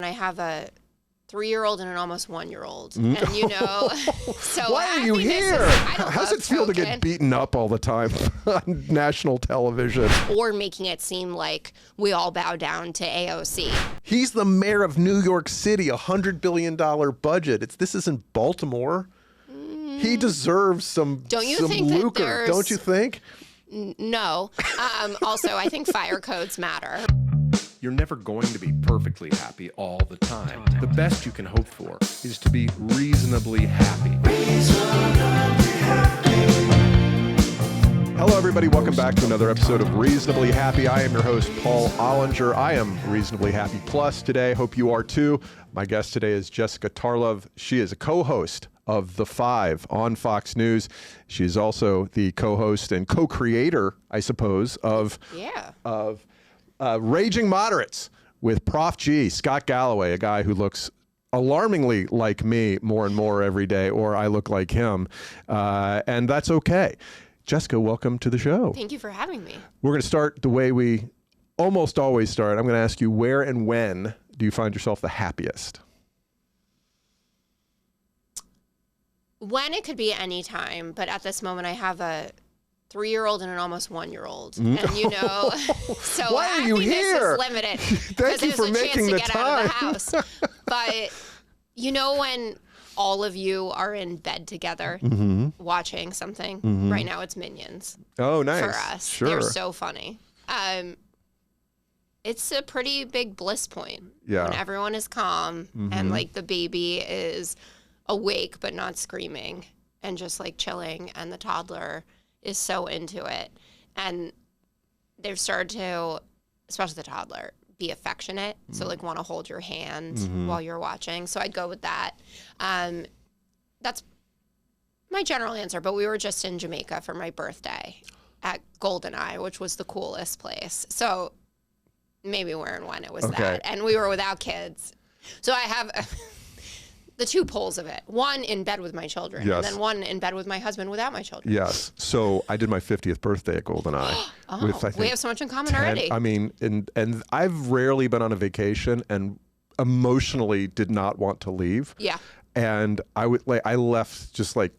I have a 3-year-old and an almost 1-year-old. And, so why are you here? How's it feel to get beaten up all the time on national television? Or making it seem like we all bow down to AOC. He's the mayor of New York City, $100 billion budget. This isn't Baltimore. He deserves some lucre, don't you think? No. Also, I think fire codes matter. You're never going to be perfectly happy all the time. The best you can hope for is to be reasonably happy. Hello, everybody. Welcome back to another episode of Reasonably Happy. I am your host, Paul Ollinger. I am Reasonably Happy Plus today. Hope you are too. My guest today is Jessica Tarlov. She is a co-host of The Five on Fox News. She is also the co-host and co-creator, I suppose, of Raging Moderates with Prof G, Scott Galloway, a guy who looks alarmingly like me more and more every day, or I look like him, and that's okay. Jessica, welcome to the show. Thank you for having me. We're going to start the way we almost always start. I'm going to ask you, where and when do you find yourself the happiest? When it could be any time, but at this moment I have a 3-year-old and an almost 1-year-old. And so why are you here? Is limited. Thank you for making the time. Out of the house. But when all of you are in bed together watching something, right now it's Minions. Oh, nice. For us. Sure. They're so funny. It's a pretty big bliss point when everyone is calm and like the baby is awake but not screaming and just like chilling, and the toddler is so into it, and they've started to, especially the toddler, be affectionate, so like want to hold your hand while you're watching. So I'd go with that. That's my general answer, but we were just in Jamaica for my birthday at GoldenEye, which was the coolest place. So maybe where and when it was that, and we were without kids. So I have the two poles of it. One in bed with my children, and then one in bed with my husband without my children. Yes. So I did my 50th birthday at GoldenEye. With, I think, we have so much in common already. I mean, and I've rarely been on a vacation and emotionally did not want to leave. Yeah. And I left just like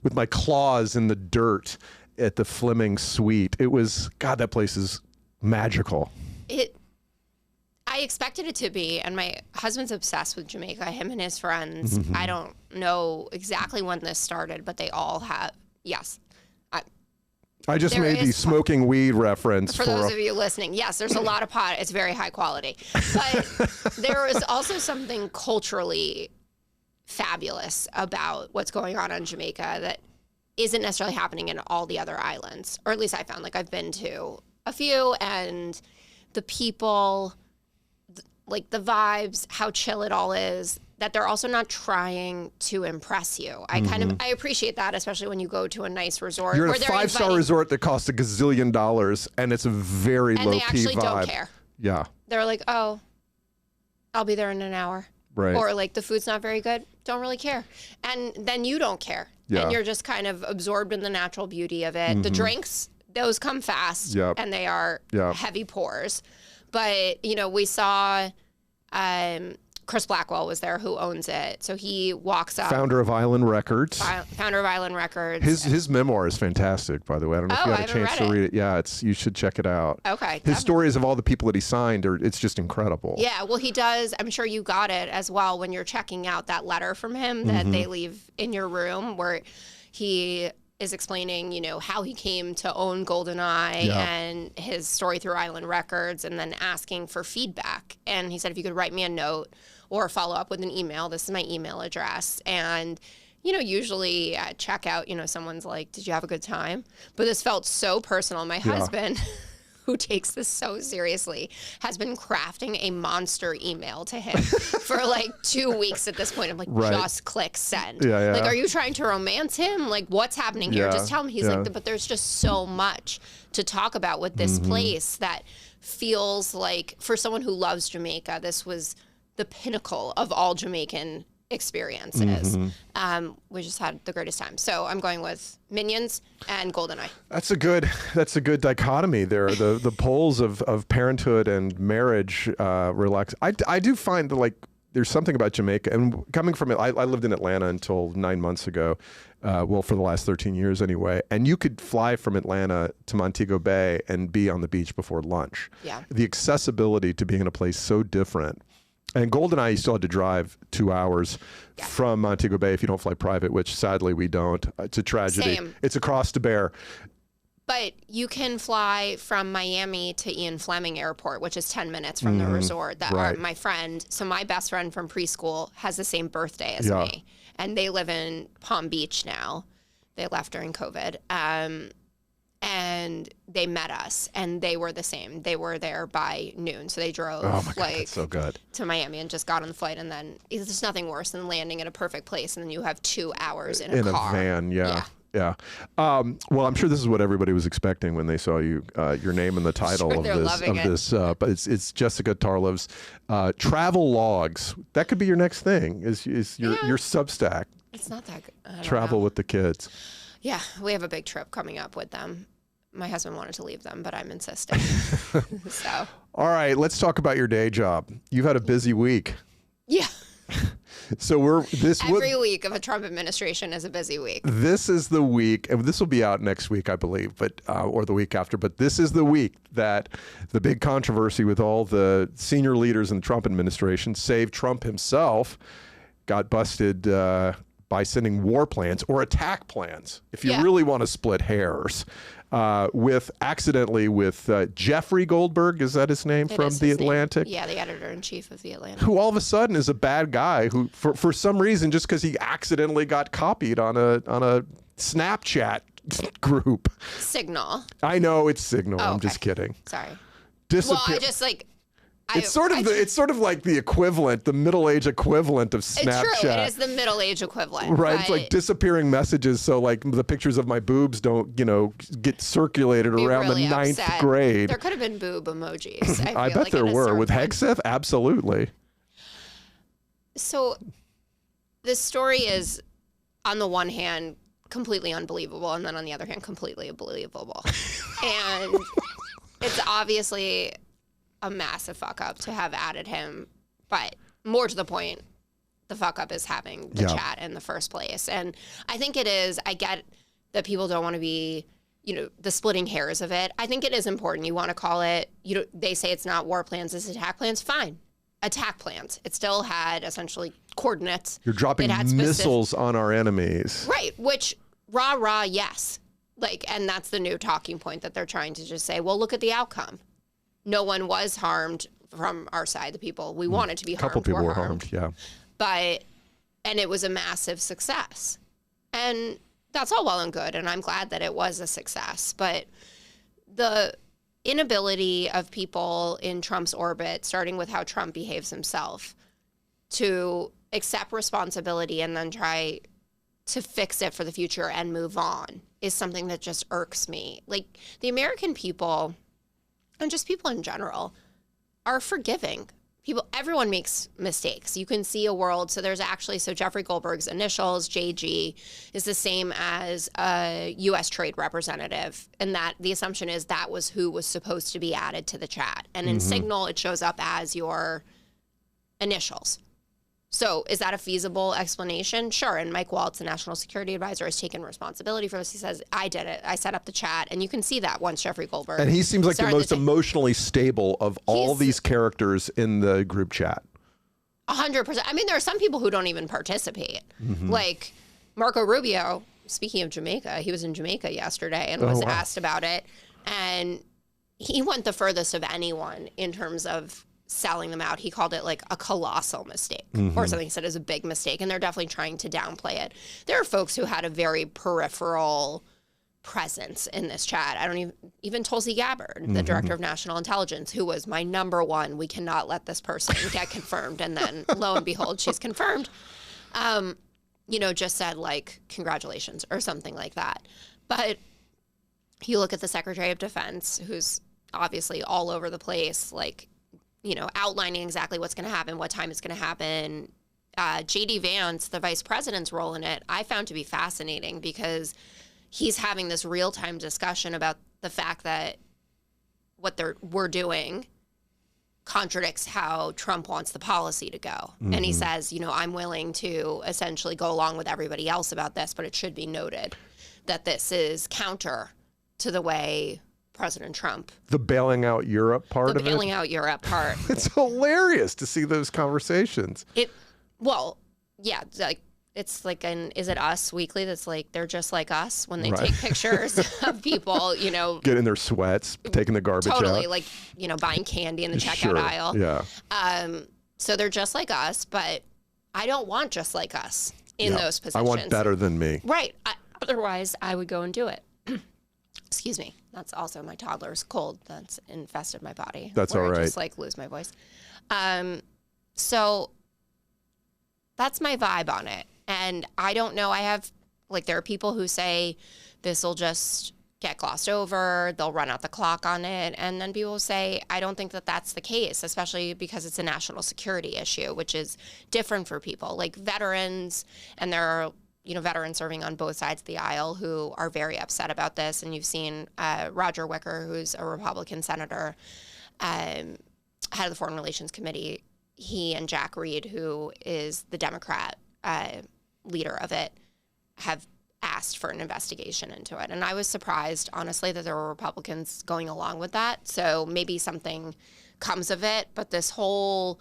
with my claws in the dirt at the Fleming Suite. It was, God, that place is magical. I expected it to be, and my husband's obsessed with Jamaica, him and his friends. I don't know exactly when this started, but they all have, yes. I just made the smoking weed reference. For those of you listening, yes, there's a lot of pot. It's very high quality. But there is also something culturally fabulous about what's going on in Jamaica that isn't necessarily happening in all the other islands, or at least I found. Like, I've been to a few, and the people, like the vibes, how chill it all is, that they're also not trying to impress you. I appreciate that, especially when you go to a nice resort. You're in a 5-star resort that costs $1 gazillion, and it's a very low-key vibe. And they actually don't care. Yeah. They're like, oh, I'll be there in an hour. Right. Or like, the food's not very good. Don't really care. And then you don't care. Yeah. And you're just kind of absorbed in the natural beauty of it. The drinks, those come fast, and they are heavy pours. But, we saw Chris Blackwell was there, who owns it. So he walks up. Founder of Island Records. Founder of Island Records. His memoir is fantastic, by the way. I don't know if you had a chance to read it. Yeah, you should check it out. Okay. His stories of all the people that he signed, it's just incredible. Yeah, well, he does. I'm sure you got it as well when you're checking out that letter from him that they leave in your room, where he is explaining, how he came to own GoldenEye and his story through Island Records, and then asking for feedback. And he said, if you could write me a note or follow up with an email, this is my email address. And, usually at checkout, someone's like, did you have a good time? But this felt so personal. My husband, who takes this so seriously, has been crafting a monster email to him for like 2 weeks at this point. I'm like, just click send. Yeah. Like, are you trying to romance him? Like, what's happening here? Just tell him. He's like, but there's just so much to talk about with this place that feels like, for someone who loves Jamaica, this was the pinnacle of all Jamaican experiences. We just had the greatest time. So I'm going with Minions and GoldenEye. That's a good dichotomy there. The poles of parenthood and marriage relax. I do find that, like, there's something about Jamaica, and coming from it, I lived in Atlanta until 9 months ago. Well, for the last 13 years anyway. And you could fly from Atlanta to Montego Bay and be on the beach before lunch. Yeah. The accessibility to being in a place so different. And GoldenEye, you still had to drive 2 hours from Montego Bay if you don't fly private, which sadly we don't. It's a tragedy. Same. It's a cross to bear. But you can fly from Miami to Ian Fleming Airport, which is 10 minutes from the resort. My friend, so my best friend from preschool has the same birthday as me. And they live in Palm Beach now. They left during COVID. And they met us, and they were the same. They were there by noon, so they drove that's so good. to Miami and just got on the flight. And then there's nothing worse than landing at a perfect place, and then you have 2 hours in a car. In a van, yeah. Well, I'm sure this is what everybody was expecting when they saw you, your name in the title of this. But it's Jessica Tarlov's travel logs. That could be your next thing. Is your Substack? It's not that good. Travel with the kids. Yeah, we have a big trip coming up with them. My husband wanted to leave them, but I'm insisting. So. All right, let's talk about your day job. You've had a busy week. Yeah. So every week of a Trump administration is a busy week. This is the week, and this will be out next week, I believe, but or the week after. But this is the week that the big controversy with all the senior leaders in the Trump administration, save Trump himself, got busted by sending war plans or attack plans, if you really want to split hairs, with Jeffrey Goldberg, is that his name, from The Atlantic? Yeah, the editor-in-chief of The Atlantic. Who all of a sudden is a bad guy who, for some reason, just because he accidentally got copied on a Snapchat group. Signal. I know it's Signal. I'm just kidding. Sorry. Well, I just like... It's sort of like the equivalent, the middle-age equivalent of Snapchat. It's true. It is the middle-age equivalent. Right. It's like disappearing messages. So like the pictures of my boobs don't, get circulated around the 9th grade. There could have been boob emojis. I bet there were. With Hegseth, absolutely. So this story is, on the one hand, completely unbelievable, and then on the other hand, completely unbelievable. And it's obviously a massive fuck up to have added him, but more to the point, the fuck up is having the chat in the first place. And I think it is, I get that people don't want to be, the splitting hairs of it. I think it is important. You want to call it, they say it's not war plans, it's attack plans. Fine. Attack plans. It still had essentially coordinates. You're dropping missiles on our enemies. Right. Which, rah, yes. And that's the new talking point that they're trying to just say, well, look at the outcome. No one was harmed from our side, the people we wanted to be harmed. A couple people were harmed, yeah. And it was a massive success. And that's all well and good, and I'm glad that it was a success. But the inability of people in Trump's orbit, starting with how Trump behaves himself, to accept responsibility and then try to fix it for the future and move on is something that just irks me. Like, the American people... and just people in general, are forgiving. Everyone makes mistakes. You can see a world. So Jeffrey Goldberg's initials, JG, is the same as a U.S. trade representative. And that the assumption is that was who was supposed to be added to the chat. And in Signal, it shows up as your initials. So is that a feasible explanation? Sure. And Mike Waltz, the national security advisor, has taken responsibility for this. He says, I did it. I set up the chat. And you can see that once Jeffrey Goldberg. And he seems like the most emotionally stable of all these characters in the group chat. 100%. I mean, there are some people who don't even participate. Like Marco Rubio, speaking of Jamaica, he was in Jamaica yesterday and was asked about it. And he went the furthest of anyone in terms of selling them out. He called it like a colossal mistake or something he said is a big mistake. And they're definitely trying to downplay it. There are folks who had a very peripheral presence in this chat. I don't even Tulsi Gabbard, the director of national intelligence, who was my number one. We cannot let this person get confirmed. And then lo and behold, she's confirmed. Just said like, congratulations or something like that. But you look at the Secretary of Defense, who's obviously all over the place, like, outlining exactly what's going to happen, what time it's going to happen, J.D. Vance, the vice president's role in it, I found to be fascinating because he's having this real-time discussion about the fact that what we're doing contradicts how Trump wants the policy to go. Mm-hmm. And he says, I'm willing to essentially go along with everybody else about this, but it should be noted that this is counter to the way President Trump. The bailing out Europe part of it? The bailing out Europe part. It's hilarious to see those conversations. It's like Is It Us Weekly that's like, they're just like us when they take pictures of people, get in their sweats, taking the garbage out. Totally, like, buying candy in the checkout aisle. Yeah. So they're just like us, but I don't want just like us in those positions. I want better than me. Right. Otherwise, I would go and do it. Excuse me. That's also my toddler's cold that's infested my body. That's all right. I just lose my voice. So that's my vibe on it. And I don't know. There are people who say this will just get glossed over. They'll run out the clock on it. And then people say, I don't think that that's the case, especially because it's a national security issue, which is different for people like veterans. And there are, veterans serving on both sides of the aisle who are very upset about this. And you've seen Roger Wicker, who's a Republican senator, head of the Foreign Relations Committee. He and Jack Reed, who is the Democrat leader of it, have asked for an investigation into it. And I was surprised, honestly, that there were Republicans going along with that. So maybe something comes of it. But this whole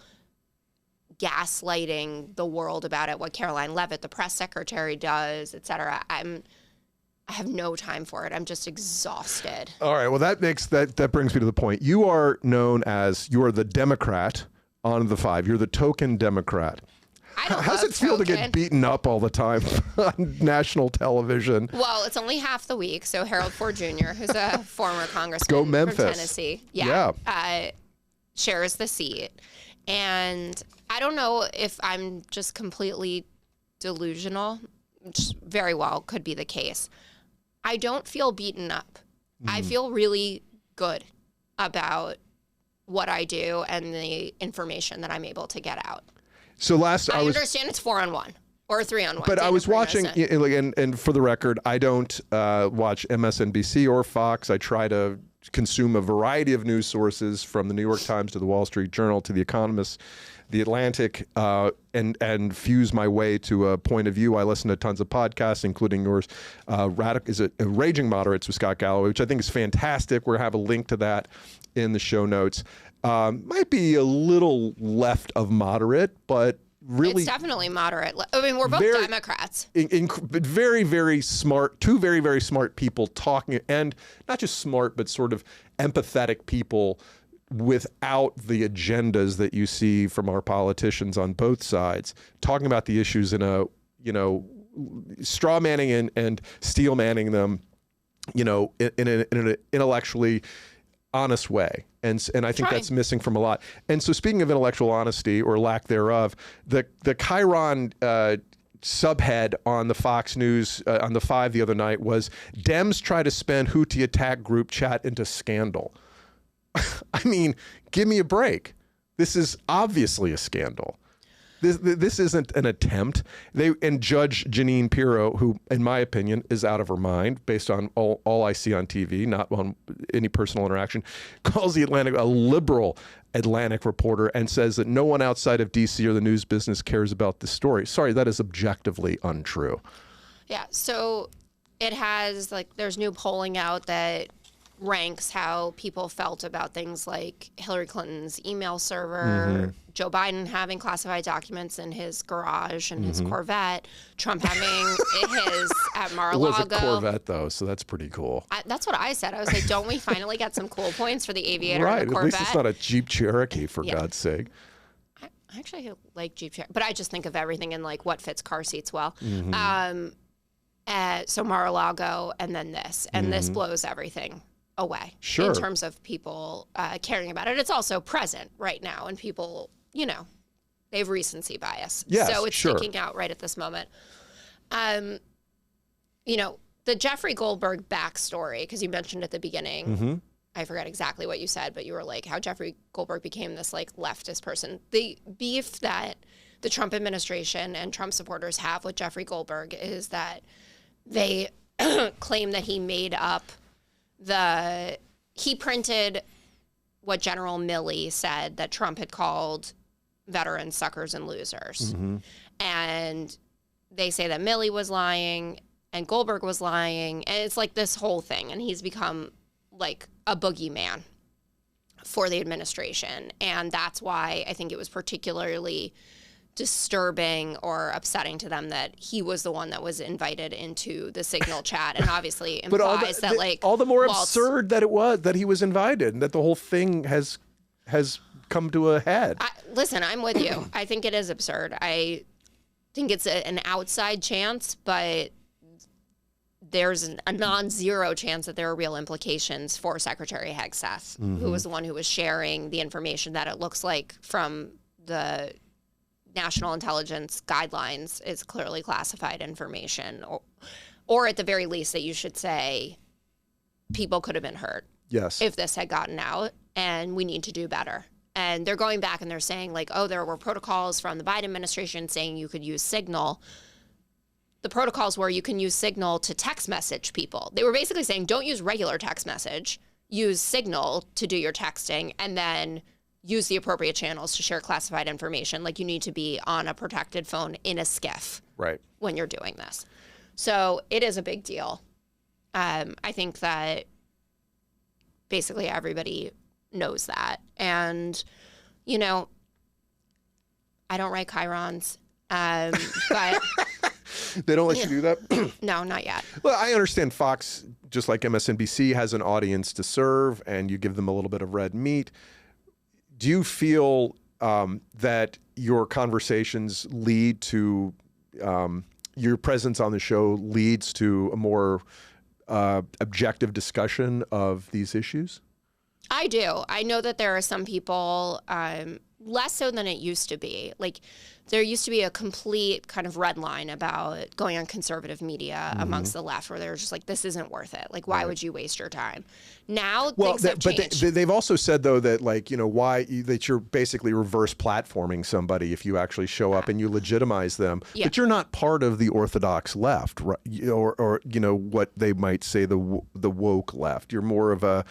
gaslighting the world about it, what Caroline Leavitt, the press secretary, does, et cetera, I have no time for it. I'm just exhausted. All right. Well, that brings me to the point. You are known as, you are the Democrat on the Five. You're the token Democrat. How does it feel to get beaten up all the time on national television? Well, it's only half the week. So Harold Ford Jr., who's a former congressman from Tennessee, shares the seat. And I don't know if I'm just completely delusional, which very well could be the case. I don't feel beaten up. I feel really good about what I do and the information that I'm able to get out. So I understand it's 4-on-1 or 3-on-1. But I was watching, and for the record, I don't watch MSNBC or Fox. I try to consume a variety of news sources, from the New York Times to the Wall Street Journal to the Economist, the Atlantic, and fuse my way to a point of view. I listen to tons of podcasts, including yours. Raging Moderates with Scott Galloway, which I think is fantastic. We're going to have a link to that in the show notes. Might be a little left of moderate, but really... It's definitely moderate. I mean, we're both Democrats. Very, very smart, two very, very smart people talking, and not just smart, but sort of empathetic people without the agendas that you see from our politicians on both sides, talking about the issues in a, straw manning and steel manning them, in an intellectually honest way. And I think that's missing from a lot. And so, speaking of intellectual honesty or lack thereof, the Chiron subhead on the Fox News on the 5 the other night was, Dems try to spin Houthi attack group chat into scandal. I mean, give me a break. This is obviously a scandal. This isn't an attempt. And Judge Jeanine Pirro, who, in my opinion, is out of her mind based on all I see on TV, not on any personal interaction, calls the Atlantic a liberal Atlantic reporter and says that no one outside of D.C. or the news business cares about this story. Sorry, that is objectively untrue. Yeah, so it has, there's new polling out that ranks how people felt about things like Hillary Clinton's email server, Joe Biden having classified documents in his garage and his Corvette, Trump having his at Mar-a-Lago. It was a Corvette, though, so that's pretty cool. That's what I said. I was like, don't we finally get some cool points for the Aviator and the Corvette? At least it's not a Jeep Cherokee, for God's sake. I actually like Jeep Cherokee, but I just think of everything in what fits car seats well. So Mar-a-Lago and then this, and this blows everything away in terms of people caring about it. It's also present right now, and people, they have recency bias. Yes, so it's sticking out right at this moment. The Jeffrey Goldberg backstory, because you mentioned at the beginning, I forgot exactly what you said, but you were like, how Jeffrey Goldberg became this leftist person. The beef that the Trump administration and Trump supporters have with Jeffrey Goldberg is that they claim that he made up he printed what General Milley said that Trump had called veterans suckers and losers. Mm-hmm. And they say that Milley was lying and Goldberg was lying. And it's like this whole thing. And he's become like a boogeyman for the administration. And that's why I think it was particularly disturbing or upsetting to them that he was the one that was invited into the Signal chat, and obviously implies all the more absurd that it was that he was invited and that the whole thing has come to a head. Listen, I'm with you. I think it is absurd. I think it's an outside chance, but there's a non-zero chance that there are real implications for Secretary Hegseth, who was the one who was sharing the information that it looks like from the national intelligence guidelines is clearly classified information, or at the very least that you should say people could have been hurt. Yes. If this had gotten out, and we need to do better. And they're going back and they're saying like, oh, there were protocols from the Biden administration saying you could use Signal. The protocols were you can use Signal to text message people. They were basically saying don't use regular text message, use Signal to do your texting, and then use the appropriate channels to share classified information. Like you need to be on a protected phone in a skiff when you're doing this. So it is a big deal. I think that basically everybody knows that. And, you know, I don't write chyrons, but... They don't let you do that? No, not yet. Well, I understand Fox, just like MSNBC, has an audience to serve, and you give them a little bit of red meat. Do you feel that your conversations lead to, your presence on the show leads to a more objective discussion of these issues? I do. I know that there are some people, less so than it used to be. Like, there used to be a complete kind of red line about going on conservative media amongst the left, where they were just like, this isn't worth it. Like, why would you waste your time? Now, things have changed. But they've also said, though, that, like, you know, that you're basically reverse platforming somebody if you actually show up and you legitimize them. Yeah. But you're not part of the orthodox left, right? or you know, what they might say the woke left. You're more of a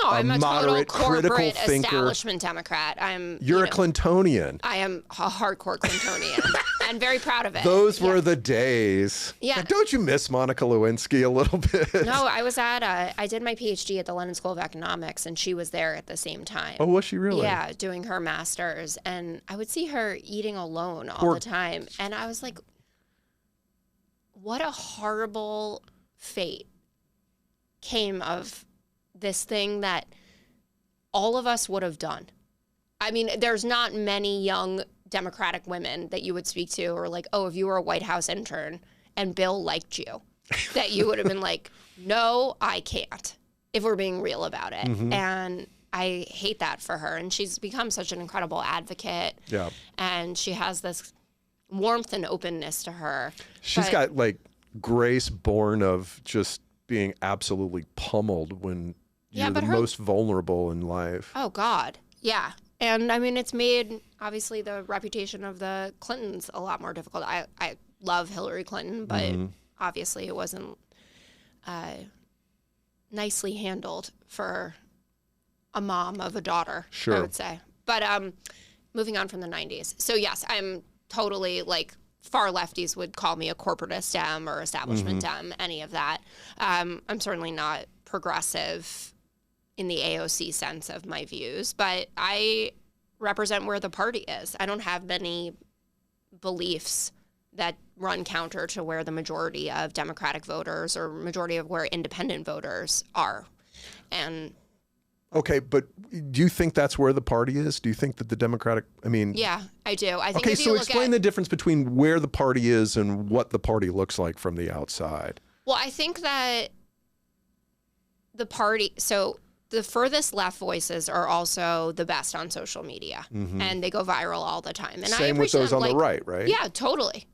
I'm a moderate, total corporate critical thinker. Establishment Democrat. You're a Clintonian. I am a hardcore Clintonian, and very proud of it. Those were the days. Yeah. Now, don't you miss Monica Lewinsky a little bit? No, I did my PhD at the London School of Economics, and she was there at the same time. Oh, was she really? Yeah, doing her master's, and I would see her eating alone all the time, and I was like, what a horrible fate came of this thing that all of us would have done. I mean, there's not many young Democratic women that you would speak to or like, oh, if you were a White House intern and Bill liked you, that you would have been like, no, I can't, if we're being real about it. And I hate that for her. And she's become such an incredible advocate. Yeah. And she has this warmth and openness to her. She's got like grace born of just being absolutely pummeled when you're the most vulnerable in life. Oh, God. Yeah. And I mean, it's made, obviously, the reputation of the Clintons a lot more difficult. I love Hillary Clinton, but obviously it wasn't nicely handled for a mom of a daughter, I would say. But moving on from the 90s. So, yes, I'm totally, like, far lefties would call me a corporatist Dem or establishment Dem, any of that. I'm certainly not progressive in the AOC sense of my views, but I represent where the party is. I don't have many beliefs that run counter to where the majority of Democratic voters or majority of where independent voters are. And okay, but do you think that's where the party is? Do you think that the Democratic, I mean... Yeah, I do. I think okay, so explain the difference between where the party is and what the party looks like from the outside. Well, I think that the party, so the furthest left voices are also the best on social media, and they go viral all the time. And same with those on the right, right? Yeah, totally.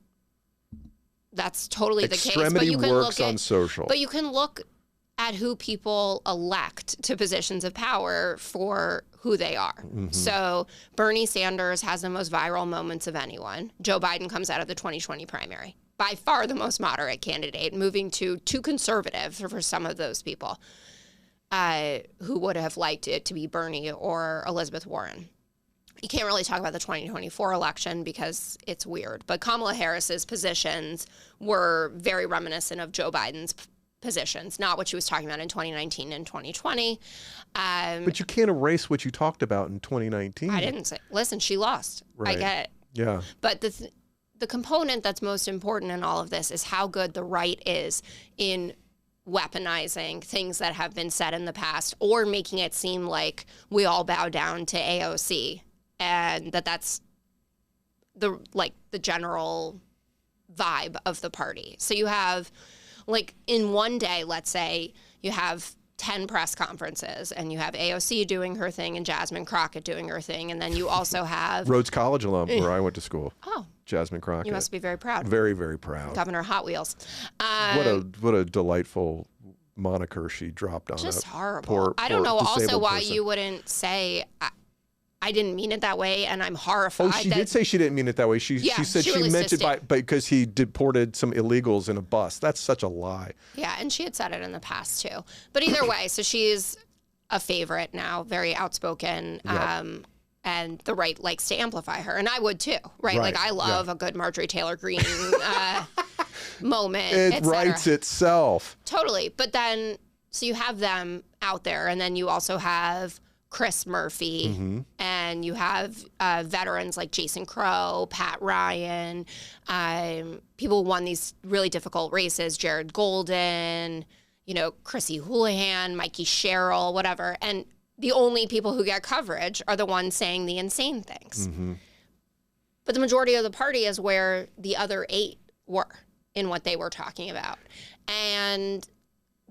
That's totally the case. Extremity works on social. But you can look at who people elect to positions of power for who they are. So Bernie Sanders has the most viral moments of anyone. Joe Biden comes out of the 2020 primary, by far the most moderate candidate, moving to too conservative for some of those people who would have liked it to be Bernie or Elizabeth Warren. You can't really talk about the 2024 election because it's weird, but Kamala Harris's positions were very reminiscent of Joe Biden's positions, not what she was talking about in 2019 and 2020. But you can't erase what you talked about in 2019. I didn't say, listen, she lost. Right. I get it. Yeah. But the component that's most important in all of this is how good the right is in weaponizing things that have been said in the past or making it seem like we all bow down to AOC and that's the general vibe of the party. So you have, like, in one day, let's say, you have 10 press conferences, and you have AOC doing her thing and Jasmine Crockett doing her thing, and then you also have... Rhodes College alum, where I went to school. Oh. Jasmine Crockett. You must be very proud. Very, very proud. Governor Hot Wheels. What a delightful moniker she dropped on just that. Horrible. I don't know also why you wouldn't say... I didn't mean it that way, and I'm horrified. Oh, she did say she didn't mean it that way. She said she meant it because he deported some illegals in a bus. That's such a lie. Yeah, and she had said it in the past, too. But either way, so she's a favorite now, very outspoken, and the right likes to amplify her. And I would, too, right? Like, I love a good Marjorie Taylor Greene moment, It writes itself. Totally. But then, so you have them out there, and then you also have Chris Murphy, and you have veterans like Jason Crow, Pat Ryan, people who won these really difficult races, Jared Golden, Chrissy Houlihan, Mikey Sherrill, whatever. And the only people who get coverage are the ones saying the insane things. But the majority of the party is where the other 8 were in what they were talking about. And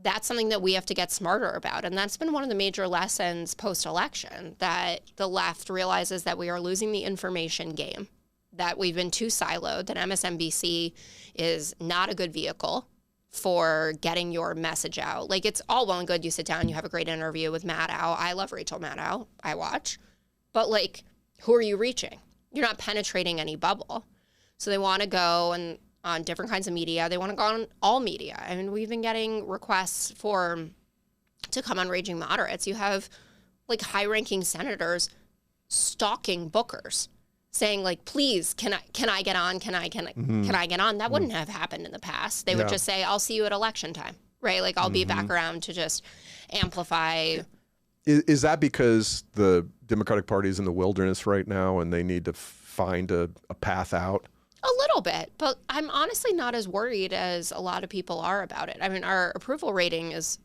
that's something that we have to get smarter about. And that's been one of the major lessons post-election, that the left realizes that we are losing the information game, that we've been too siloed, that MSNBC is not a good vehicle for getting your message out. Like, it's all well and good. You sit down, you have a great interview with Maddow. I love Rachel Maddow. I watch. But, like, who are you reaching? You're not penetrating any bubble. So they want to go and on different kinds of media. They want to go on all media. I mean, we've been getting requests to come on Raging Moderates. You have, like, high-ranking senators stalking bookers, saying, like, please, can I get on? Can I get on? That wouldn't have happened in the past. They would just say, I'll see you at election time, right? Like, I'll be back around to just amplify. Is that because the Democratic Party is in the wilderness right now and they need to find a path out? A little bit, but I'm honestly not as worried as a lot of people are about it. I mean, our approval rating is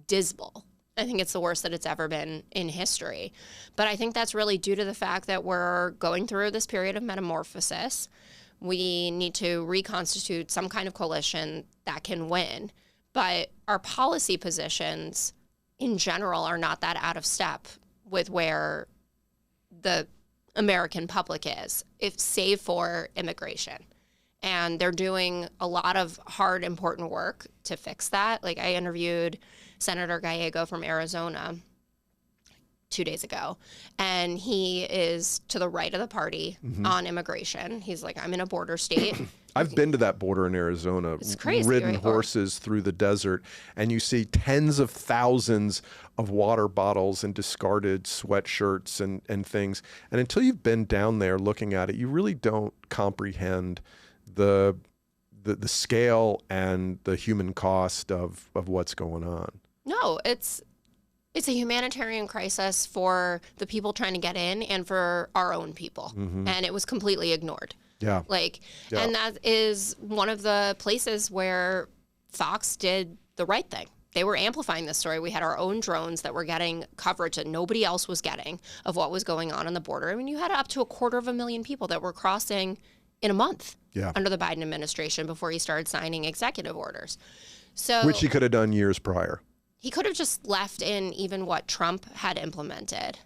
dismal. I think it's the worst that it's ever been in history. But I think that's really due to the fact that we're going through this period of metamorphosis. We need to reconstitute some kind of coalition that can win. But our policy positions in general are not that out of step with where the American public is, save for immigration. And they're doing a lot of hard, important work to fix that. Like, I interviewed Senator Gallego from Arizona 2 days ago, and he is to the right of the party on immigration. He's like, I'm in a border state. I've been to that border in Arizona. It's crazy. Ridden horses through the desert, and you see tens of thousands of water bottles and discarded sweatshirts and things. And until you've been down there looking at it, you really don't comprehend the scale and the human cost of what's going on. No, it's a humanitarian crisis for the people trying to get in and for our own people. And it was completely ignored. Yeah. And that is one of the places where Fox did the right thing. They were amplifying this story. We had our own drones that were getting coverage that nobody else was getting of what was going on the border. I mean, you had up to 250,000 people that were crossing in a month under the Biden administration before he started signing executive orders. Which he could have done years prior. He could have just left in even what Trump had implemented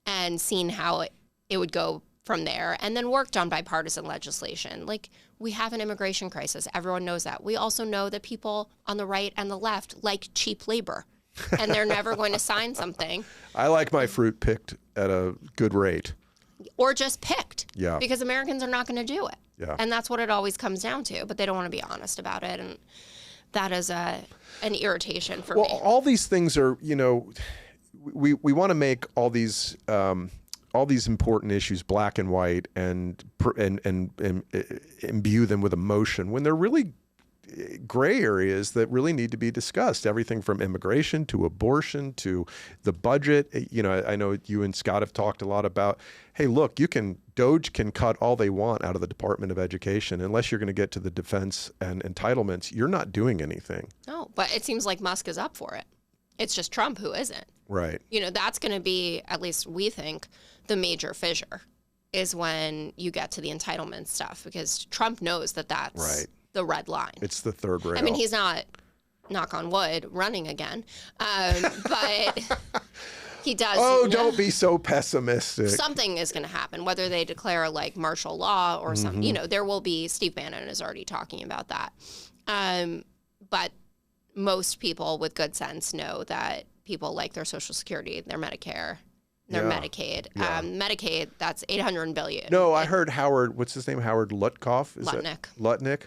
and seen how it would go from there, and then worked on bipartisan legislation. Like, we have an immigration crisis. Everyone knows that. We also know that people on the right and the left like cheap labor. and they're never going to sign something. I like my fruit picked at a good rate. Or just picked. Yeah. Because Americans are not going to do it. Yeah. And that's what it always comes down to. But they don't want to be honest about it. And that is an irritation for me. Well, all these things are, we want to make all these important issues black and white and imbue them with emotion when they're really gray areas that really need to be discussed. Everything from immigration to abortion to the budget. I know you and Scott have talked a lot about, hey, look, DOJ can cut all they want out of the Department of Education. Unless you're going to get to the defense and entitlements, you're not doing anything. No, but it seems like Musk is up for it. It's just Trump who isn't. Right. That's going to be, at least we think, the major fissure is when you get to the entitlement stuff, because Trump knows that that's right. The red line. It's the third rail. I mean, he's not, knock on wood, running again, but he does. Oh, don't be so pessimistic. Something is going to happen, whether they declare like martial law or something. There will be. Steve Bannon is already talking about that. But most people with good sense know that people like their Social Security, their Medicare, their Medicaid. Yeah. Medicaid, that's $800 billion. No, I heard Howard, what's his name? Howard Lutkoff? Lutnick.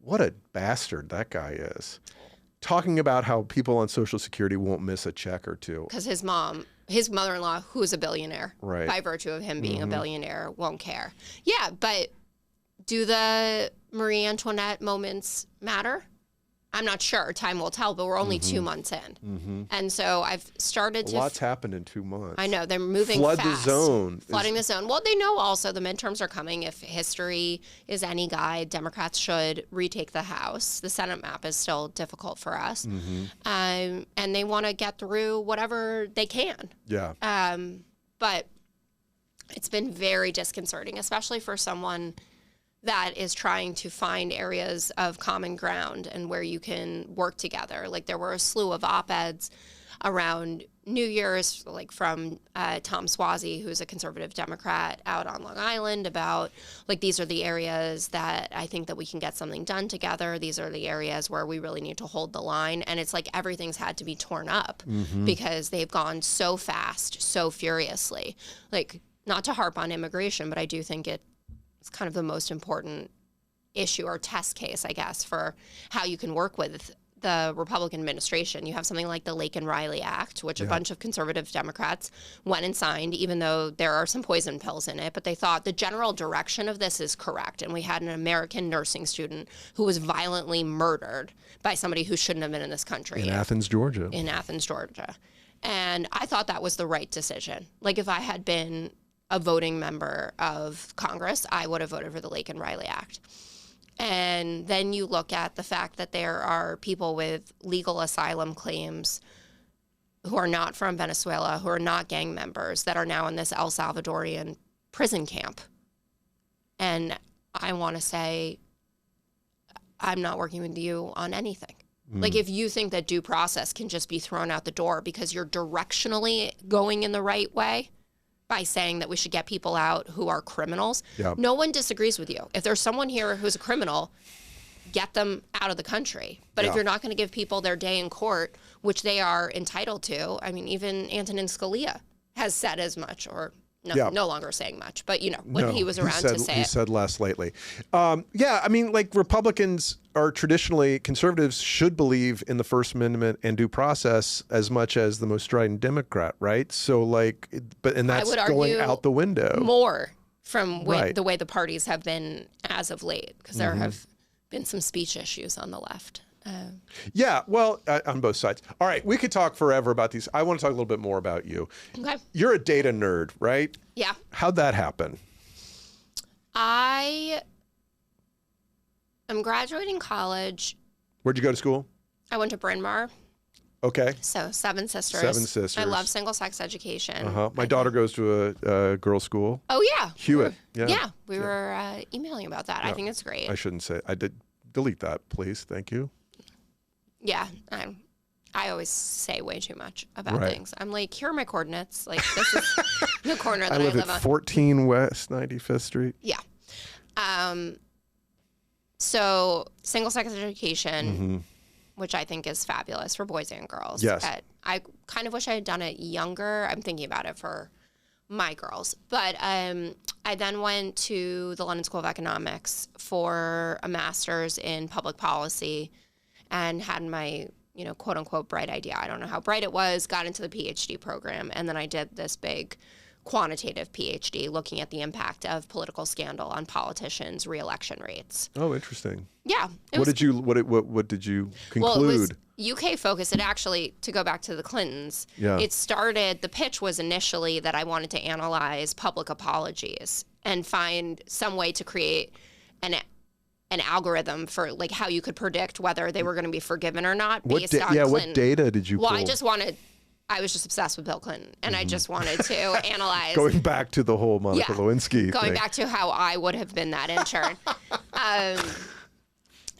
What a bastard that guy is. Talking about how people on Social Security won't miss a check or two. Because his mother-in-law, who is a billionaire, right, by virtue of him being a billionaire, won't care. Yeah, but do the Marie Antoinette moments matter? I'm not sure. Time will tell, but we're only 2 months in. And so I've started to... Lots happened in 2 months. I know. They're moving fast. Flooding the zone. Well, they know also the midterms are coming. If history is any guide, Democrats should retake the House. The Senate map is still difficult for us. And they want to get through whatever they can. Yeah. But it's been very disconcerting, especially for someone that is trying to find areas of common ground and where you can work together. Like there were a slew of op-eds around New Year's, like from Tom Suozzi, who's a conservative Democrat out on Long Island, about like, these are the areas that I think that we can get something done together. These are the areas where we really need to hold the line. And it's like everything's had to be torn up because they've gone so fast, so furiously. Like, not to harp on immigration, but I do think it's kind of the most important issue or test case, I guess, for how you can work with the Republican administration. You have something like the Lake and Riley Act, which a bunch of conservative Democrats went and signed, even though there are some poison pills in it. But they thought the general direction of this is correct. And we had an American nursing student who was violently murdered by somebody who shouldn't have been in this country. In Athens, Georgia. And I thought that was the right decision. Like, if I had been a voting member of Congress, I would have voted for the Lake and Riley Act. And then you look at the fact that there are people with legal asylum claims who are not from Venezuela, who are not gang members, that are now in this El Salvadorian prison camp. And I want to say, I'm not working with you on anything. Like, if you think that due process can just be thrown out the door because you're directionally going in the right way, by saying that we should get people out who are criminals. Yep. No one disagrees with you. If there's someone here who's a criminal, get them out of the country. But if you're not going to give people their day in court, which they are entitled to, I mean, even Antonin Scalia has said as much, or no longer saying much, but when he was around to say it. He said less lately. I mean, like, Republicans are traditionally, conservatives should believe in the First Amendment and due process as much as the most strident Democrat, right? So like, and that's going out the window. More from the way the parties have been as of late, because there have been some speech issues on the left. On both sides. All right, we could talk forever about these. I want to talk a little bit more about you. Okay. You're a data nerd, right? Yeah. How'd that happen? I am graduating college. Where'd you go to school? I went to Bryn Mawr. Okay. So 7 sisters. I love single-sex education. My daughter goes to a girls' school. Oh, yeah. Hewitt. We were emailing about that. I think it's great. I shouldn't say. I did. Delete that, please. Thank you. Yeah, I always say way too much about things. I'm like, here are my coordinates. Like, this is the corner that I live on. I live at 14 West 95th Street. Yeah. So single-sex education, which I think is fabulous for boys and girls. Yes. I kind of wish I had done it younger. I'm thinking about it for my girls. But I then went to the London School of Economics for a master's in public policy and had my, quote unquote, bright idea. I don't know how bright it was, got into the PhD program. And then I did this big quantitative PhD looking at the impact of political scandal on politicians' re-election rates. Oh, interesting. Yeah. What did you conclude? Well, it was UK focused. It actually, to go back to the Clintons, the pitch was initially that I wanted to analyze public apologies and find some way to create an algorithm for like how you could predict whether they were going to be forgiven or not based on Clinton. What data did you pull? I was just obsessed with Bill Clinton, and I just wanted to analyze. Going back to the whole Monica Lewinsky Going back to how I would have been that intern.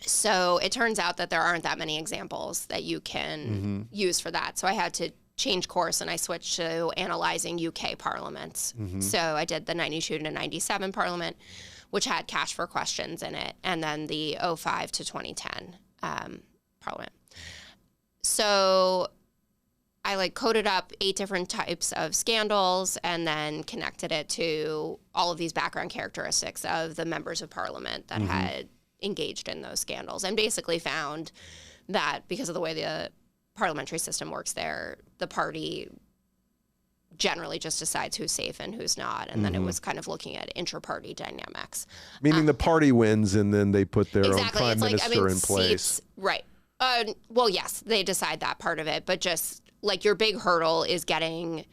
So it turns out that there aren't that many examples that you can use for that. So I had to change course, and I switched to analyzing UK parliaments. So I did the 92 to 97 parliament, which had cash for questions in it, and then the 05 to 2010 parliament. So I coded up 8 different types of scandals and then connected it to all of these background characteristics of the members of parliament that had engaged in those scandals, and basically found that because of the way the parliamentary system works there, the party generally just decides who's safe and who's not. And then it was kind of looking at intra-party dynamics. Meaning the party wins and then they put their own prime minister in place. Seats, right. Well, yes, they decide that part of it, but just your big hurdle is getting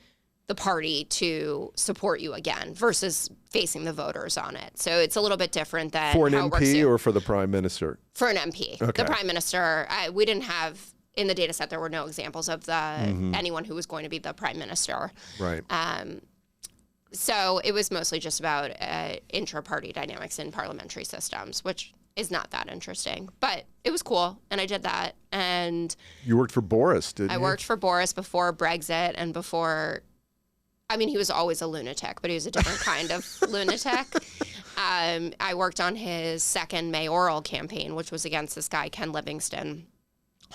the party to support you again versus facing the voters on it. So it's a little bit different than for an MP or for the prime minister? For an MP. Okay. The prime minister, we didn't have, in the data set, there were no examples of anyone who was going to be the prime minister. Right. So it was mostly just about intra-party dynamics in parliamentary systems, which is not that interesting, but it was cool, and I did that. And you worked for Boris, didn't you? I worked for Boris before Brexit and before. I mean, he was always a lunatic, but he was a different kind of lunatic. I worked on his second mayoral campaign, which was against this guy, Ken Livingstone,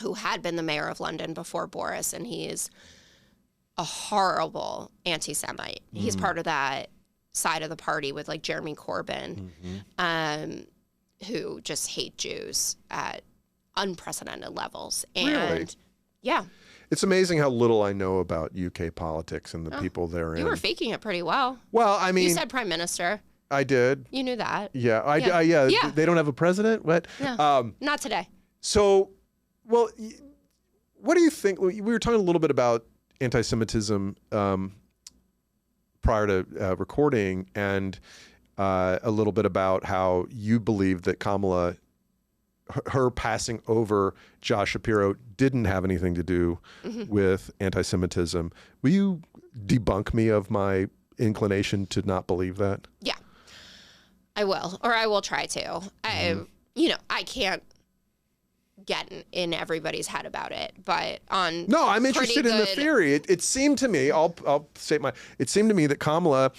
who had been the mayor of London before Boris, and he is a horrible anti-Semite. He's part of that side of the party with Jeremy Corbyn, who just hate Jews at unprecedented levels. And really? Yeah. It's amazing how little I know about UK politics and the people therein. You were faking it pretty well. Well, I mean, you said prime minister. I did. You knew that. Yeah, Yeah. They don't have a president? What? No, not today. So, well, what do you think? We were talking a little bit about anti-Semitism prior to recording, and a little bit about how you believe that Kamala, her passing over Josh Shapiro didn't have anything to do with anti-Semitism. Will you debunk me of my inclination to not believe that? Yeah, I will, or I will try to. I can't get in everybody's head about it, but No, I'm interested in the theory. It seemed to me, I'll state it seemed to me that Kamala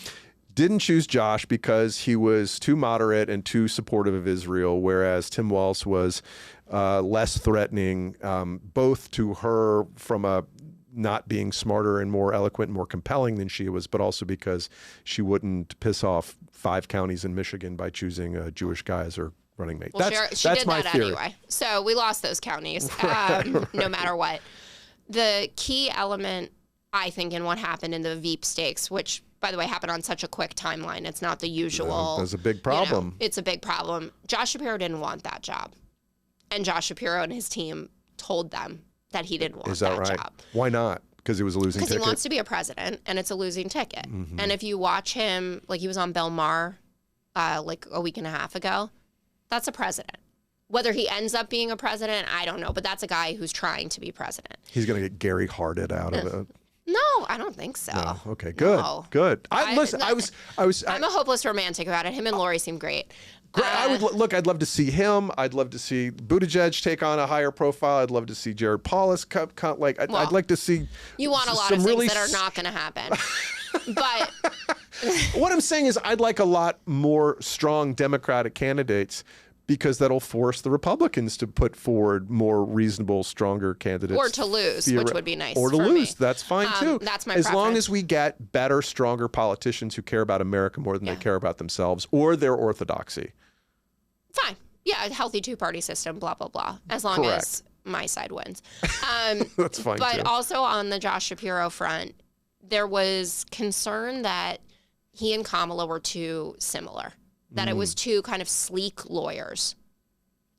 didn't choose Josh because he was too moderate and too supportive of Israel, whereas Tim Walz was less threatening, both to her from a not being smarter and more eloquent and more compelling than she was, but also because she wouldn't piss off 5 counties in Michigan by choosing a Jewish guy as her running mate. Well, she did that anyway. So we lost those counties, no matter what. The key element, I think, in what happened in the Veep stakes, which, by the way, happened on such a quick timeline. It's not the usual. That's a big problem. It's a big problem. Josh Shapiro didn't want that job. And Josh Shapiro and his team told them that he didn't want that job. Why not? Because it was a losing ticket? Because he wants to be a president, and it's a losing ticket. And if you watch him, he was on Bill Maher a week and a half ago, that's a president. Whether he ends up being a president, I don't know, but that's a guy who's trying to be president. He's going to get Gary Harded out of it. No, I don't think so. No. Okay, good. No. Good. I'm a hopeless romantic about it. Him and Lori seem great. I'd love to see him. I'd love to see Buttigieg take on a higher profile. I'd love to see Jared Polis I'd like to see. You want a lot of things that are not going to happen. But what I'm saying is I'd like a lot more strong Democratic candidates, because that'll force the Republicans to put forward more reasonable, stronger candidates. Or to lose, which would be nice. Or to lose. That's fine too. That's my As preference. long as we get better, stronger politicians who care about America more than they care about themselves or their orthodoxy. Fine. Yeah, a healthy two-party system, blah, blah, blah. As long as my side wins. That's fine but too. also on the Josh Shapiro front, there was concern that he and Kamala were too similar. That it was two kind of sleek lawyers,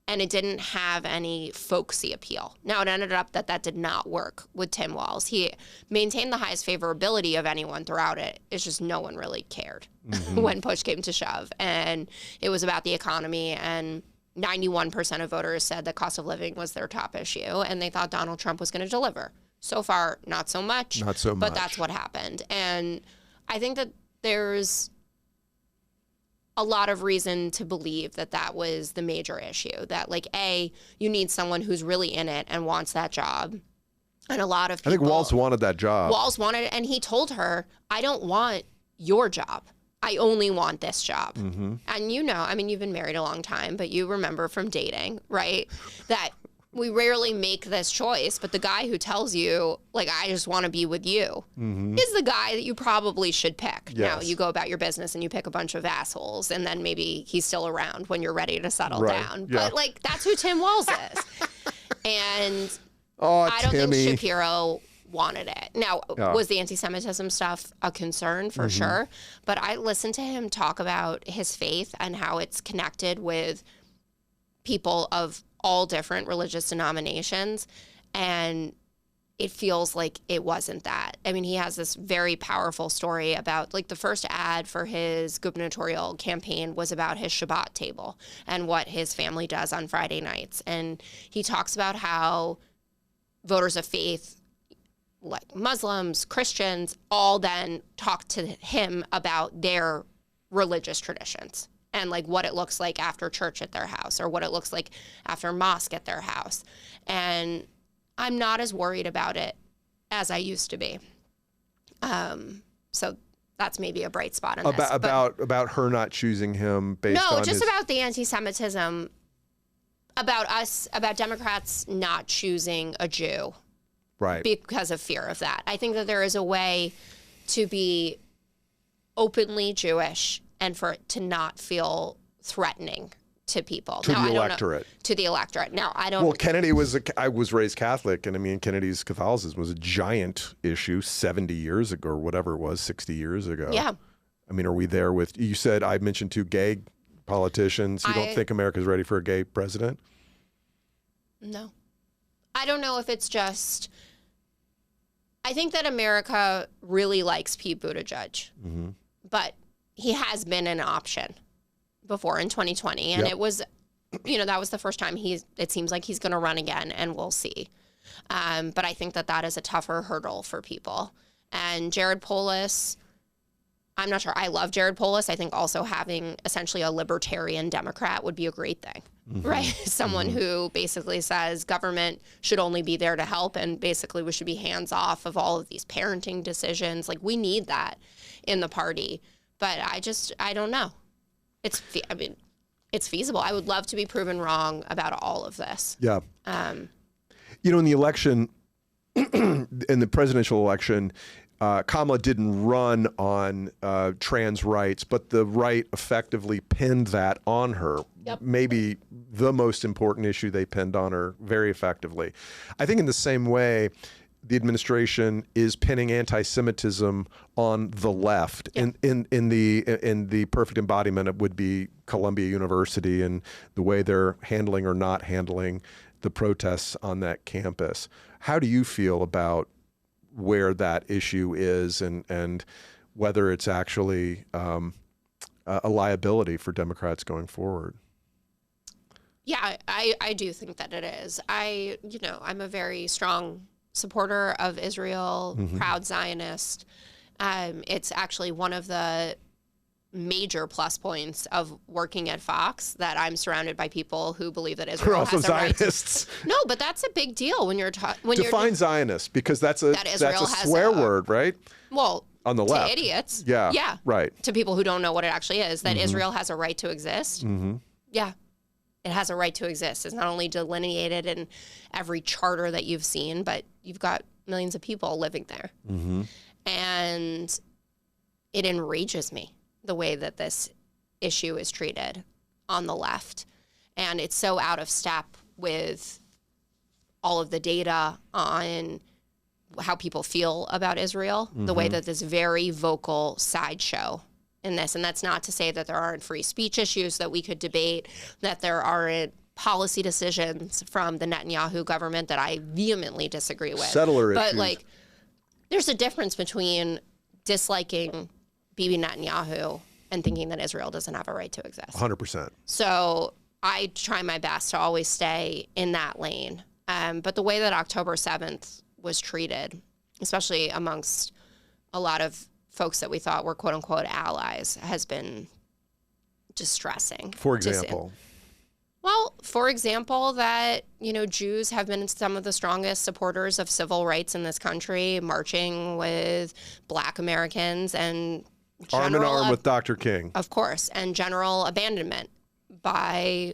and it didn't have any folksy appeal. Now, it ended up that did not work with Tim Walz. He maintained the highest favorability of anyone throughout it. It's just no one really cared when push came to shove. And it was about the economy, and 91% of voters said that cost of living was their top issue, and they thought Donald Trump was going to deliver. So far, not so much. Not so much. But that's what happened. And I think that there's a lot of reason to believe that was the major issue. That, like, A, you need someone who's really in it and wants that job. And a lot of people... I think Walz wanted that job. Walz wanted it, and he told her, I don't want your job. I only want this job. And you know, I mean, you've been married a long time, but you remember from dating, right? That we rarely make this choice, but the guy who tells you, like, I just want to be with you, is the guy that you probably should pick. Yes. Now, you go about your business and you pick a bunch of assholes, and then maybe he's still around when you're ready to settle down. Yeah. But, like, that's who Tim Walz is. And Oh, I don't Timmy. think Shapiro wanted it. Now, was the anti-Semitism stuff a concern? For sure. But I listened to him talk about his faith and how it's connected with people of all different religious denominations, and it feels like it wasn't that. I mean, he has this very powerful story about, like, the first ad for his gubernatorial campaign was about his Shabbat table and what his family does on Friday nights. And he talks about how voters of faith, like Muslims, Christians, all then talk to him about their religious traditions and, like, what it looks like after church at their house or what it looks like after mosque at their house. And I'm not as worried about it as I used to be. So that's maybe a bright spot in this. About her not choosing him based on just about the anti-Semitism, about Democrats not choosing a Jew. Right. Because of fear of that. I think that there is a way to be openly Jewish and for it to not feel threatening to people. To the electorate. To the electorate. Now, I don't... Well, Kennedy I was raised Catholic, and I mean, Kennedy's Catholicism was a giant issue 70 years ago, or whatever it was, 60 years ago. Yeah. I mean, are we there with... You said, I mentioned two gay politicians. You don't think America's ready for a gay president? No. I don't know if it's just... I think that America really likes Pete Buttigieg, but he has been an option before in 2020, and it was, that was the first time it seems like he's going to run again, and we'll see. But I think that is a tougher hurdle for people. And Jared Polis, I'm not sure. I love Jared Polis. I think also having essentially a libertarian Democrat would be a great thing. Right? Someone who basically says government should only be there to help, and basically we should be hands off of all of these parenting decisions. Like, we need that in the party. But I don't know. It's feasible. I would love to be proven wrong about all of this. Yeah. In the election, in the presidential election, Kamala didn't run on trans rights, but the right effectively pinned that on her. Yep. Maybe the most important issue they pinned on her very effectively. I think in the same way, the administration is pinning anti-Semitism on the left. Yep. In the perfect embodiment, it would be Columbia University and the way they're handling or not handling the protests on that campus. How do you feel about where that issue is and whether it's actually a liability for Democrats going forward? Yeah, I do think that it is. I'm a very strong supporter of Israel, proud Zionist. It's actually one of the major plus points of working at Fox that I'm surrounded by people who believe that Israel has a Zionists. right to... No, but that's a big deal when you're define Zionist, because that's a swear word, right? Well, on the left, to idiots. Yeah. Right. To people who don't know what it actually is, that Israel has a right to exist. Yeah. It has a right to exist. It's not only delineated in every charter that you've seen, but you've got millions of people living there. Mm-hmm. And it enrages me the way that this issue is treated on the left. And it's so out of step with all of the data on how people feel about Israel, the way that this very vocal sideshow in this. And that's not to say that there aren't free speech issues that we could debate, that there aren't policy decisions from the Netanyahu government that I vehemently disagree with. Settler but issues. like, there's a difference between disliking Bibi Netanyahu and thinking that Israel doesn't have a right to exist. 100%. So I try my best to always stay in that lane. But the way that October 7th was treated, especially amongst a lot of folks that we thought were quote unquote allies, has been distressing. For example? Well, for example, that, Jews have been some of the strongest supporters of civil rights in this country, marching with Black Americans and arm in arm with Dr. King. Of course, and general abandonment by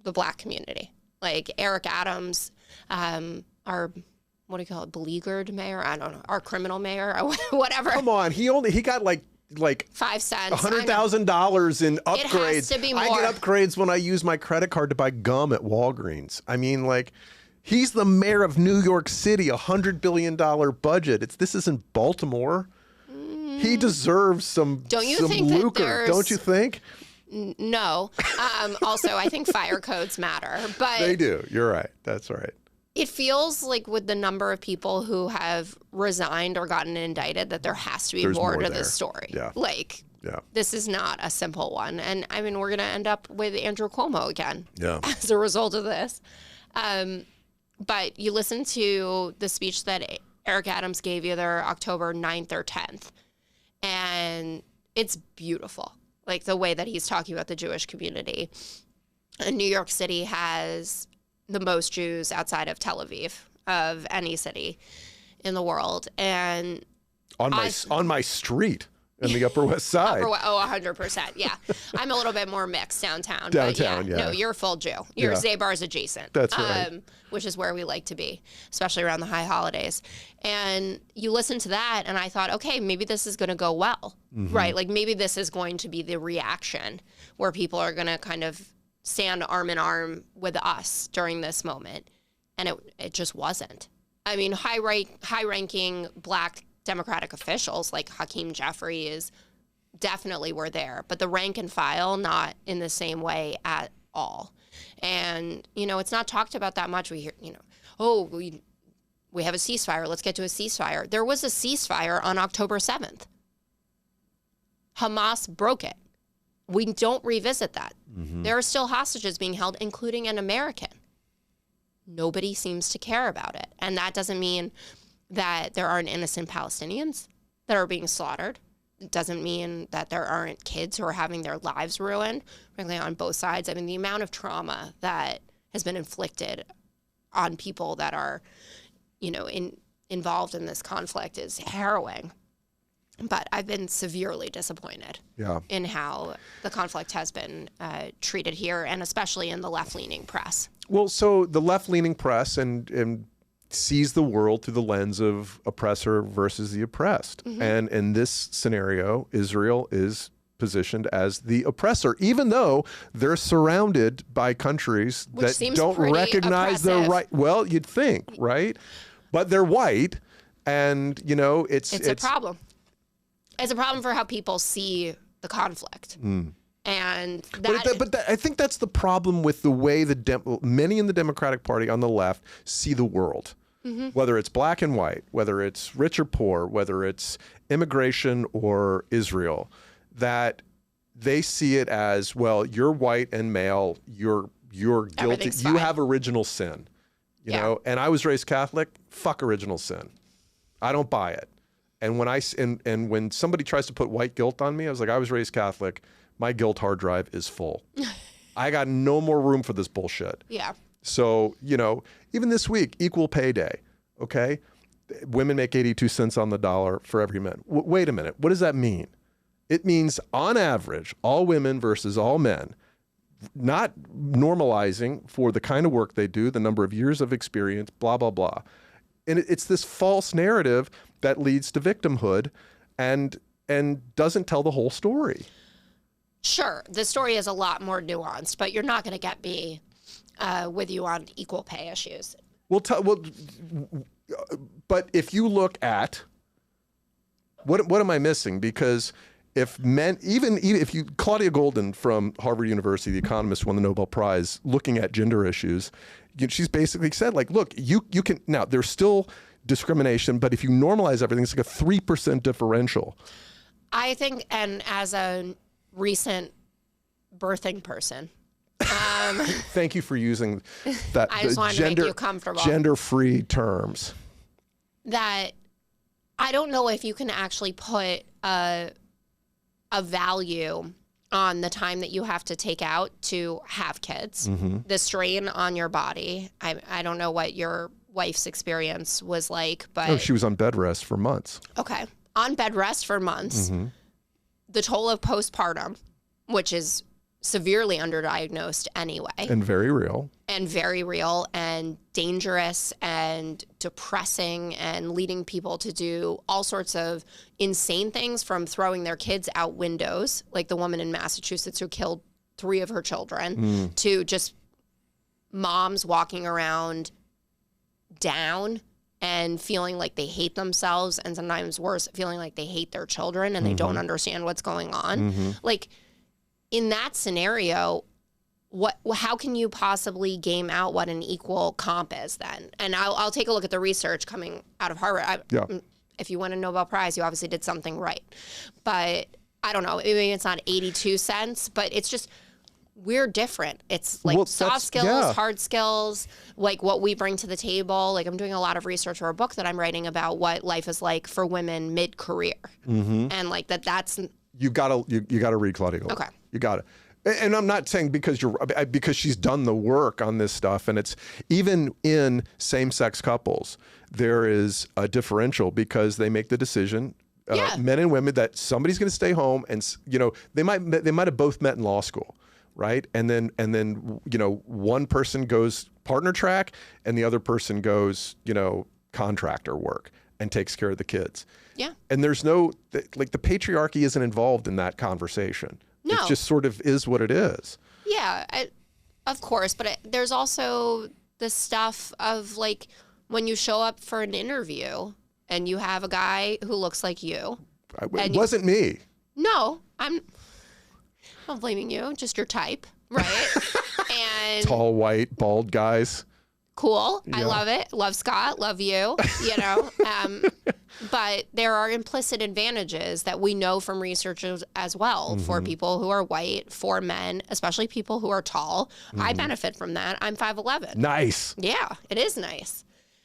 the Black community. Like Eric Adams, our, what do you call it, beleaguered mayor? I don't know, our criminal mayor, whatever. Come on, he got like 5 cents, $100,000 in upgrades. It has to be more. I get upgrades when I use my credit card to buy gum at Walgreens. I mean, like, he's the mayor of New York City, $100 billion budget. This isn't Baltimore. He deserves some lucre, don't you think? No. Also, I think fire codes matter, but they do. You're right. That's right. It feels like with the number of people who have resigned or gotten indicted that there has to be more to this story. Yeah. This is not a simple one. And I mean, we're going to end up with Andrew Cuomo again as a result of this. But you listen to the speech that Eric Adams gave either October 9th or 10th, and it's beautiful. Like the way that he's talking about the Jewish community. And New York City has the most Jews outside of Tel Aviv of any city in the world. And on my street in the Upper West Side. 100%. Yeah. I'm a little bit more mixed downtown. Downtown, but No, you're full Jew. You're Zabar's adjacent. That's right. Which is where we like to be, especially around the high holidays. And you listen to that, and I thought, okay, maybe this is going to go well, right? Like maybe this is going to be the reaction where people are going to kind of stand arm in arm with us during this moment. And it just wasn't. I mean, high-ranking Black Democratic officials like Hakeem Jeffries definitely were there, but the rank and file not in the same way at all. And, it's not talked about that much. We hear, we have a ceasefire. Let's get to a ceasefire. There was a ceasefire on October 7th. Hamas broke it. We don't revisit that. There are still hostages being held, including an American. Nobody seems to care about it. And that doesn't mean that there aren't innocent Palestinians that are being slaughtered. It doesn't mean that there aren't kids who are having their lives ruined, frankly, on both sides. I mean, the amount of trauma that has been inflicted on people that are, involved in this conflict is harrowing. But I've been severely disappointed in how the conflict has been treated here, and especially in the left-leaning press. Well, so the left-leaning press and sees the world through the lens of oppressor versus the oppressed. And in this scenario, Israel is positioned as the oppressor, even though they're surrounded by countries that don't recognize their right. Well, you'd think, right? But they're white, and, it's a problem. It's a problem for how people see the conflict. And that, I think that's the problem with the way many in the Democratic Party on the left see the world. Whether it's black and white, whether it's rich or poor, whether it's immigration or Israel, that they see it as, well, you're white and male, you're guilty, you have original sin, you know. And I was raised Catholic. Fuck original sin. I don't buy it. And when somebody tries to put white guilt on me, I was like, I was raised Catholic. My guilt hard drive is full. I got no more room for this bullshit. Yeah. So, even this week, equal pay day, okay? Women make 82 cents on the dollar for every man. Wait a minute. What does that mean? It means, on average, all women versus all men, not normalizing for the kind of work they do, the number of years of experience, blah, blah, blah. And it's this false narrative that leads to victimhood and doesn't tell the whole story. Sure, the story is a lot more nuanced, but you're not going to get me with you on equal pay issues. But if you look at what am I missing? Because if men, even if you, Claudia Golden from Harvard University, the economist, won the Nobel Prize looking at gender issues. She's basically said, like, look, you can, now there's still discrimination, but if you normalize everything, it's like a 3% differential. I think, and as a recent birthing person, thank you for using that. I just wanted to make you comfortable. Gender-free terms. That I don't know if you can actually put a value on the time that you have to take out to have kids, the strain on your body. I don't know what your wife's experience was like, but she was on bed rest for months. Okay. On bed rest for months. The toll of postpartum, which is severely underdiagnosed anyway. And very real. And dangerous and depressing and leading people to do all sorts of insane things, from throwing their kids out windows, like the woman in Massachusetts who killed 3 of her children, to just moms walking around down and feeling like they hate themselves, and sometimes worse, feeling like they hate their children and they don't understand what's going on. Like, in that scenario, how can you possibly game out what an equal comp is then? And I'll take a look at the research coming out of Harvard. If you win a Nobel Prize, you obviously did something right. But I don't know, maybe it's not 82 cents, but it's just, we're different. It's like soft skills, hard skills, like what we bring to the table. Like, I'm doing a lot of research for a book that I'm writing about what life is like for women mid-career. And like that's... You gotta read Claudia Gold. Okay. You gotta. And I'm not saying because she's done the work on this stuff, and it's even in same-sex couples, there is a differential because they make the decision, men and women, that somebody's going to stay home, and they might have both met in law school, right? And then one person goes partner track, and the other person goes contractor work and takes care of the kids. Yeah. And there's no, like, the patriarchy isn't involved in that conversation. No. It just sort of is what it is. Yeah, of course. But there's also the stuff of, like, when you show up for an interview and you have a guy who looks like you. It wasn't me. No, I'm not blaming you. Just your type, right? And tall, white, bald guys. Cool. Yeah. I love it. Love Scott. Love you. But there are implicit advantages that we know from researchers as well for people who are white, for men, especially people who are tall. I benefit from that. I'm 5'11". Nice. Yeah, it is nice.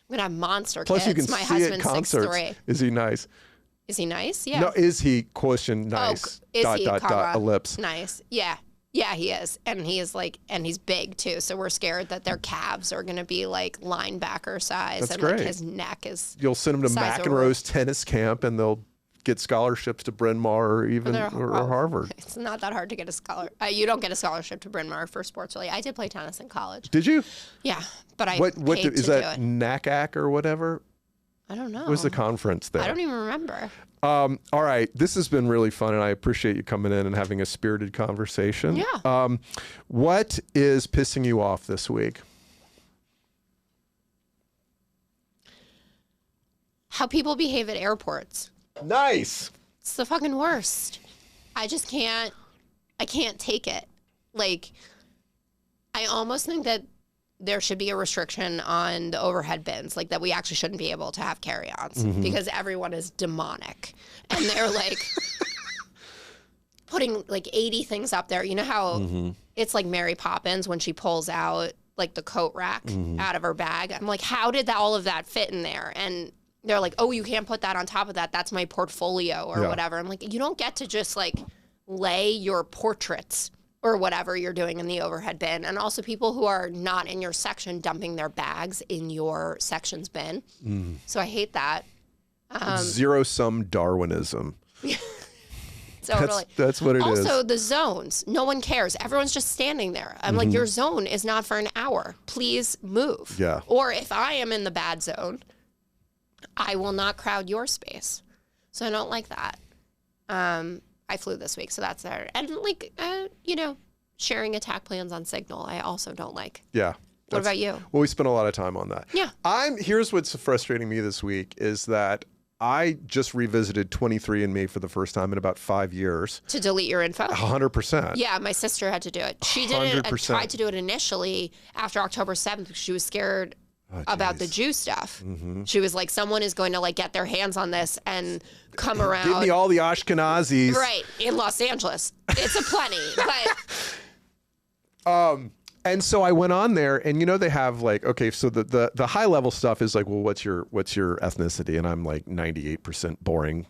I'm going to have monster Plus kids. You can My see husband's 6'3". Is he nice? Is he nice? Yeah. No, is he quotient nice? Ellipse. Nice. Yeah. Yeah, he is. And he is and he's big too. So we're scared that their calves are going to be like linebacker size. That's and great. Like his neck is. You'll send him to McEnroe's tennis camp and they'll get scholarships to Bryn Mawr or Harvard. It's not that hard to get a scholarship. You don't get a scholarship to Bryn Mawr for sports, really. I did play tennis in college. Did you? Yeah, but I paid is to that do it. NACAC or whatever? I don't know. What was the conference there? I don't even remember. All right. This has been really fun, and I appreciate you coming in and having a spirited conversation. Yeah. What is pissing you off this week? How people behave at airports. Nice. It's the fucking worst. I just can't. I can't take it. Like, I almost think that there should be a restriction on the overhead bins, like that we actually shouldn't be able to have carry-ons because everyone is demonic. And they're like putting like 80 things up there. You know how it's like Mary Poppins when she pulls out like the coat rack out of her bag? I'm like, how did all of that fit in there? And they're like, oh, you can't put that on top of that. That's my portfolio or whatever. I'm like, you don't get to just like lay your portraits or whatever you're doing in the overhead bin. And also people who are not in your section dumping their bags in your section's bin. So I hate that. Zero-sum Darwinism. Totally. That's what it is. Also, the zones. No one cares. Everyone's just standing there. I'm like, your zone is not for an hour. Please move. Yeah. Or if I am in the bad zone, I will not crowd your space. So I don't like that. I flew this week, so that's there. And like, sharing attack plans on Signal, I also don't like. Yeah. What about you? Well, we spent a lot of time on that. Yeah. Here's what's frustrating me this week is that I just revisited 23andMe for the first time in about 5 years. To delete your info? 100%. Yeah, my sister had to do it. She did it and tried to do it initially after October 7th because she was scared about the Jew stuff. She was like, someone is going to like get their hands on this and come around. Give me all the Ashkenazis. Right, in Los Angeles. It's a plenty, but... And so I went on there, and they have like, okay, so the high level stuff is like, well, what's your ethnicity? And I'm like 98% boring,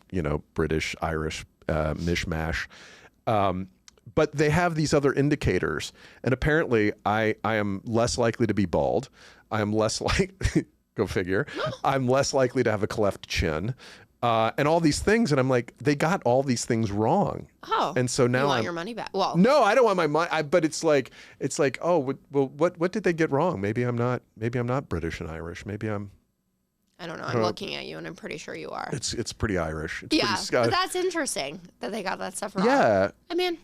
British, Irish, mishmash. But they have these other indicators, and apparently I am less likely to be bald. I am less go figure. I'm less likely to have a cleft chin. And all these things, and I'm like, they got all these things wrong. Oh, and so now you want your money back? Well, no, I don't want my money. But it's like, oh, well, what did they get wrong? Maybe I'm not British and Irish. Maybe I'm. I don't know. I'm looking at you, and I'm pretty sure you are. It's pretty Irish. It's yeah, pretty but that's interesting that they got that stuff wrong. Yeah. I mean.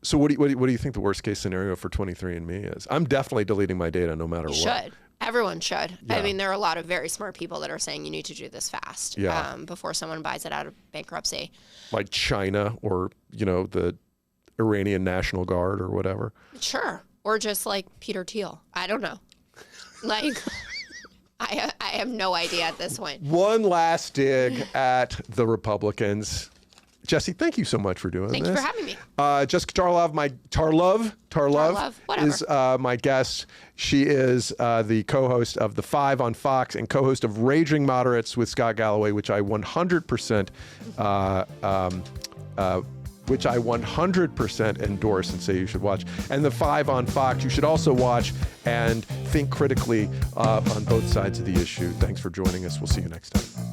So what do you think the worst case scenario for 23andMe is? I'm definitely deleting my data no matter what. Should. Everyone should. Yeah. I mean, there are a lot of very smart people that are saying you need to do this fast before someone buys it out of bankruptcy. Like China or, the Iranian National Guard or whatever. Sure. Or just like Peter Thiel. I don't know. Like, I have no idea at this point. One last dig at the Republicans. Jesse, thank you so much for doing this. Thank you for having me. Jessica Tarlov is my guest. She is the co-host of The Five on Fox and co-host of Raging Moderates with Scott Galloway, which I 100% endorse and say you should watch. And The Five on Fox, you should also watch and think critically on both sides of the issue. Thanks for joining us. We'll see you next time.